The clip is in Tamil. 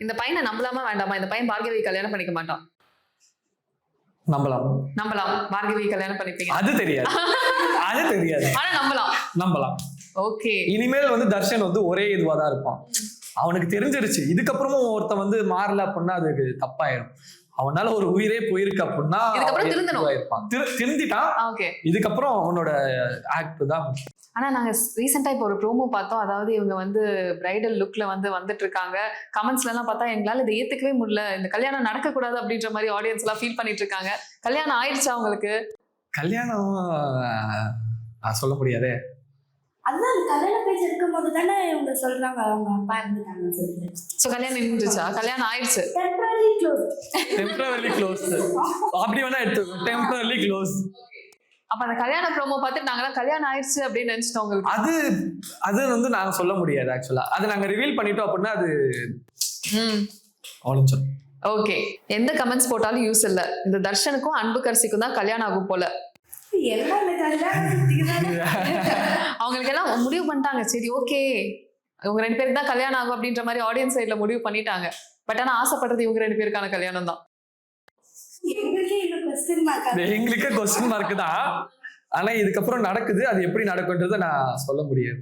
இந்த பையனை நம்பலாமா வேண்டாமா? இந்த பையன் பார்கவி கல்யாணம் பண்ணிக்க மாட்டான். நம்பலாம். நம்பலாம். பார்கவி கல்யாணம் பண்ணிப்பீங்க. அது தெரியாது. அது தெரியாது. ஆனா நம்பலாம். நம்பலாம். ஓகே. இனிமேல் வந்து தர்ஷன் வந்து ஒரே இதுவாதான் இருப்பான். அவனுக்கு தெரிஞ்சிருச்சு. இதுக்கப்புறமும் ஒருத்தன் வந்து மாறல அப்படின்னா அதுக்கு தப்பாயிடும். அவனால ஒரு உயிரே போயிருக்கு அப்படின்னா திருந்திட்டான். இதுக்கப்புறம் அவனோட ஆக்ட் தான். ஆனா நாங்க ரீசெண்டா இப்போ ஒரு ப்ரோமோ பார்த்தோம். அதாவது இவங்க வந்து பிரைடல் லுக்ல வந்துட்டு இருக்காங்க. கமெண்ட்ஸ்ல எல்லாம் பார்த்தா எங்களால இதை ஏத்துக்கவே முடியல, இந்த கல்யாணம் நடக்க கூடாது அப்படின்ற மாதிரி ஆடியன்ஸ் எல்லாம் ஃபீல் பண்ணிட்டு இருக்காங்க. கல்யாணம் ஆயிடுச்சா உங்களுக்கு? கல்யாணம் சொல்ல முடியாதே. அதுதான் கல்யாண பேச்சு இருக்கும் போது தானே இவங்க சொல்றாங்க அவங்க அப்பா இருந்துட்டாங்கன்னு சொல்லிட்டு. சோ கல்யாணம் நின்றுச்சா? கல்யாணம் ஆயிடுச்சு. டெம்பரரி க்ளோஸ் அப்படி வேணா எடுத்துக்கோ. Temporary close. அப்ப அந்த கல்யாண ப்ரோமோ பார்த்துட்டு நாங்கலாம் கல்யாணம் ஆயிடுச்சு அப்படின்னு நினைச்சிட்டோம். உங்களுக்கு அது வந்து நாங்க சொல்ல முடியாது. ஆக்சுவலா அது நாங்க ரிவீல் பண்ணிட்டோம் அப்படின்னா அது அவ்வளவு. ஓகே. எந்த கமெண்ட்ஸ் போட்டாலும் யூஸ் இல்ல. இந்த தர்ஷனுக்கும் அன்புக்கரசிக்கும் தான் கல்யாணம் ஆகும் போல. அவங்களுக்கு எல்லாம் முடிவு பண்ணிட்டாங்க. சரி ஓகே இவங்க 2 பேருக்கு தான் கல்யாணம் ஆகும் அப்படின்ற மாதிரி ஆடியன்ஸ் சைட்ல முடிவு பண்ணிட்டாங்க. பட் ஆனா ஆசைப்படுறது இவங்க 2 பேருக்கான கல்யாணம் தான். எங்களுக்கே கொஸ்டின் மார்க் தான். ஆனா இதுக்கப்புறம் நடக்குது. அது எப்படி நடக்கும்ன்றத நான் சொல்ல முடியாது.